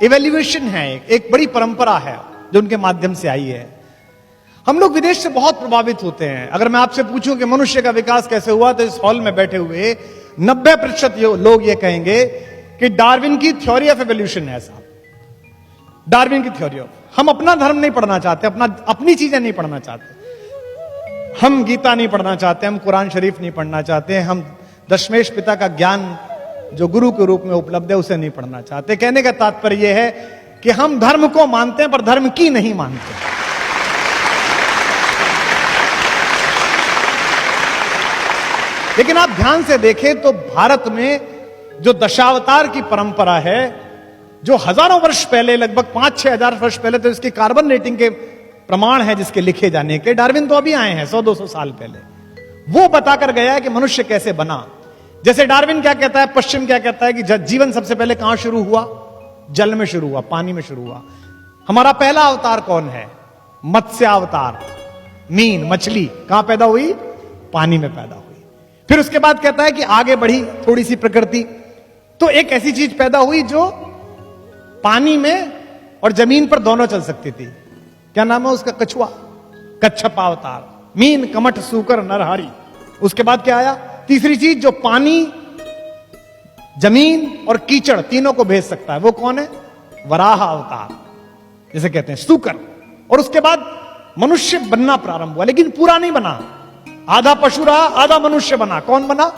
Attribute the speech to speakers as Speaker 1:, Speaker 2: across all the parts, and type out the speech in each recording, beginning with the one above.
Speaker 1: Evaluation है, एक बड़ी परंपरा है जो उनके माध्यम से आई है। हम लोग विदेश से बहुत प्रभावित होते हैं। अगर मैं आपसे पूछूं कि मनुष्य का विकास कैसे हुआ, तो इस हॉल में बैठे हुए 90% लोग ये कहेंगे कि डार्विन की थ्योरी ऑफ एवोल्यूशन है साहब, डार्विन की थ्योरी ऑफ। हम अपना धर्म नहीं पढ़ना चाहते, अपनी चीजें नहीं पढ़ना चाहते, हम गीता नहीं पढ़ना चाहते, हम कुरान शरीफ नहीं पढ़ना चाहते, हम दशमेश पिता का ज्ञान जो गुरु के रूप में उपलब्ध है उसे नहीं पढ़ना चाहते। कहने का तात्पर्य यह है कि हम धर्म को मानते हैं पर धर्म की नहीं मानते। लेकिन आप ध्यान से देखें तो भारत में जो दशावतार की परंपरा है, जो हजारों वर्ष पहले, लगभग 5-6 हजार वर्ष पहले, तो इसकी कार्बन रेटिंग के प्रमाण है जिसके लिखे जाने के। डार्विन तो अभी आए हैं 100-200 साल पहले, वो बताकर गया है कि मनुष्य कैसे बना। जैसे डार्विन क्या कहता है, पश्चिम क्या कहता है कि जीवन सबसे पहले कहां शुरू हुआ? जल में शुरू हुआ, पानी में शुरू हुआ। हमारा पहला अवतार कौन है? मत्स्य अवतार, मीन, मछली कहां पैदा हुई? पानी में पैदा हुई। फिर उसके बाद कहता है कि आगे बढ़ी थोड़ी सी प्रकृति, तो एक ऐसी चीज पैदा हुई जो पानी में और जमीन पर दोनों चल सकती थी। क्या नाम है उसका? कछुआ, कच्छप अवतार। मीन, कमठ, सूकर, नरहरि। उसके बाद क्या आया? तीसरी चीज जो पानी, जमीन और कीचड़ तीनों को भेज सकता है, वो कौन है? वराह अवतार, जिसे कहते हैं सूकर। और उसके बाद मनुष्य बनना प्रारंभ हुआ, लेकिन पूरा नहीं बना। आधा पशु रहा, आधा मनुष्य बना। कौन बना?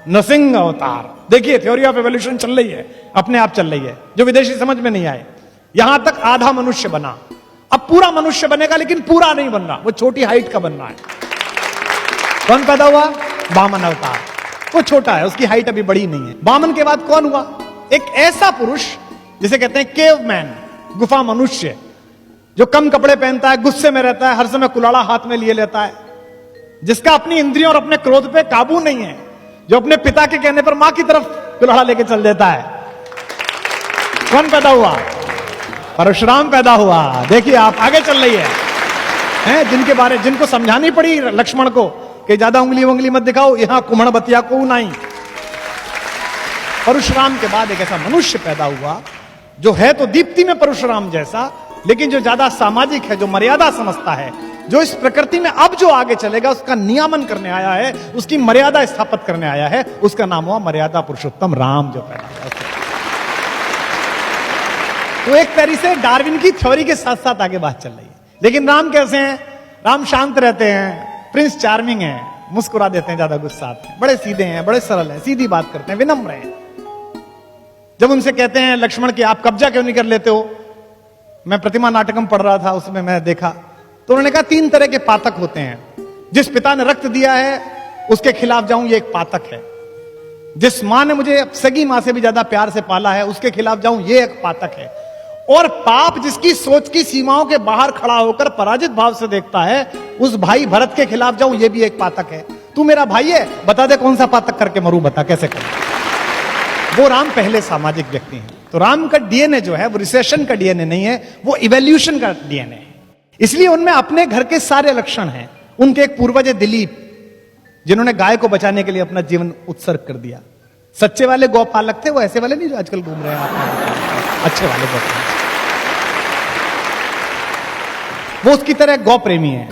Speaker 1: नरसिंह अवतार। देखिए थ्योरी ऑफ एवोल्यूशन चल रही है, अपने आप चल रही है, जो विदेशी समझ में नहीं आए। यहां तक आधा मनुष्य बना, अब पूरा मनुष्य बनेगा, लेकिन पूरा नहीं बन रहा, वो छोटी हाइट का बन रहा है। कौन पैदा हुआ? वामन अवतार। वो छोटा है, उसकी हाइट अभी बड़ी नहीं है। वामन के बाद कौन हुआ? एक ऐसा पुरुष जिसे कहते हैं केवमैन, गुफा मनुष्य, जो कम कपड़े पहनता है, गुस्से में रहता है, हर समय कुलाड़ा हाथ में लिए लेता है, जिसका अपनी इंद्रियों और अपने क्रोध पे काबू नहीं है, जो अपने पिता के कहने पर मां की तरफ कुल्हाड़ा लेके चल देता है। कौन पैदा हुआ? परशुराम पैदा हुआ। देखिए आप, आगे चल रही है, जिनको समझानी पड़ी लक्ष्मण को कि ज्यादा उंगली मत दिखाओ, यहां कुम्हण बतिया को नहीं। परशुराम के बाद एक ऐसा मनुष्य पैदा हुआ जो है तो दीप्ति में परशुराम जैसा, लेकिन जो ज्यादा सामाजिक है, जो मर्यादा समझता है, जो इस प्रकृति में अब जो आगे चलेगा उसका नियामन करने आया है, उसकी मर्यादा स्थापित करने आया है। उसका नाम हुआ मर्यादा पुरुषोत्तम राम, जो पैदा हुआ। तो एक तरीके से डार्विन की थ्योरी के साथ साथ आगे बात चल रही है। लेकिन राम कैसे हैं? राम शांत रहते हैं, प्रिंस चार्मिंग है, मुस्कुरा देते हैं, ज्यादा गुस्सा आते हैं, बड़े सीधे हैं, बड़े सरल हैं, सीधी बात करते हैं, विनम्र हैं। जब उनसे कहते हैं लक्ष्मण कि आप कब्जा क्यों नहीं कर लेते हो, मैं प्रतिमा नाटकम पढ़ रहा था, उसमें मैं देखा, तो उन्होंने कहा 3 तरह के पातक होते हैं। जिस पिता ने रक्त दिया है उसके खिलाफ जाऊं, ये एक पातक है। जिस मां ने मुझे सगी मां से भी ज्यादा प्यार से पाला है, उसके खिलाफ जाऊं, ये एक पातक है। और पाप जिसकी सोच की सीमाओं के बाहर खड़ा होकर पराजित भाव से देखता है, उस भाई भरत के खिलाफ जाऊं, ये भी एक पातक है। तू मेरा भाई है, बता दे कौन सा पातक करके मरूं, बता कैसे करूं। वो राम पहले सामाजिक व्यक्ति हैं। तो राम का डीएनए जो है वो रिसेशन का डीएनए नहीं है, वो इवोल्यूशन का डीएनए है। इसलिए उनमें अपने घर के सारे लक्षण हैं। उनके एक पूर्वज है दिलीप, जिन्होंने गाय को बचाने के लिए अपना जीवन उत्सर्ग कर दिया। सच्चे वाले गौपालक थे वो, ऐसे वाले नहीं जो आजकल घूम रहे हैं, अच्छे वाले गौपालक। वो उसकी तरह गौ प्रेमी है,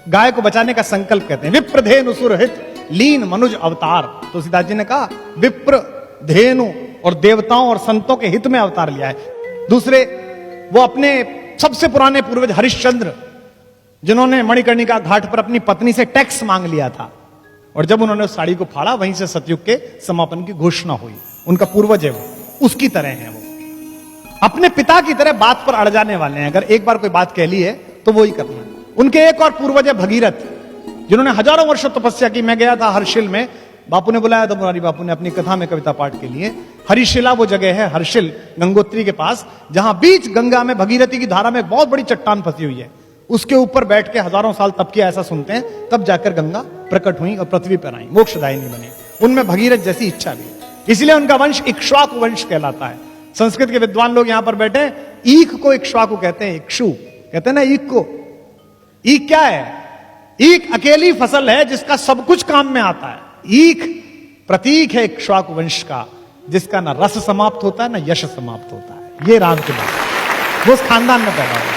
Speaker 1: गाय को बचाने का संकल्प कहते हैं। विप्र धेनु सुरहित लीन मनुज अवतार। तुलसीदास जी ने कहा विप्र, धेनु और देवताओं और संतों के हित में अवतार लिया है। दूसरे, वो अपने सबसे पुराने पूर्वज हरिश्चंद्र, जिन्होंने मणिकर्णिका घाट पर अपनी पत्नी से टैक्स मांग लिया था, और जब उन्होंने उस साड़ी को फाड़ा, वहीं से सतयुग के समापन की घोषणा हुई। उनका पूर्वज है वो, उसकी तरह है वो। अपने पिता की तरह बात पर अड़ जाने वाले हैं। अगर एक बार कोई बात कह ली है तो वो ही करना है। उनके एक और पूर्वज है भगीरथ, जिन्होंने हजारों वर्षों तपस्या की। मैं गया था हर्षिल में, बापू ने बुलाया था, मुरारी बापू ने, अपनी कथा में कविता पाठ के लिए। हरिशिला वो जगह है, हर्षिल गंगोत्री के पास, जहां बीच गंगा में भगीरथी की धारा में एक बहुत बड़ी चट्टान फंसी हुई है। उसके ऊपर बैठ के हजारों साल तप किया, ऐसा सुनते हैं। तब जाकर गंगा प्रकट हुई और पृथ्वी पर आई, मोक्षदायिनी बनी। उनमें भगीरथ जैसी इच्छा भी, इसलिए उनका वंश इक्ष्वाकु वंश कहलाता है। संस्कृत के विद्वान लोग यहां पर बैठे, ईख को इक्ष्वाकु कहते हैं, इक्षु कहते हैं ना ईख को। ईख क्या है? ईख अकेली फसल है जिसका सब कुछ काम में आता है। ईख प्रतीक है इक्ष्वाकु वंश का, जिसका ना रस समाप्त होता है ना यश समाप्त होता है। ये राम की बात। वो उस खानदान में पैदा हुए।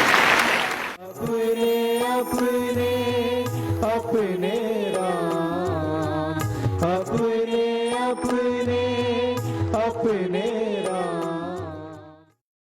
Speaker 2: अपने राम अपने अपने अपने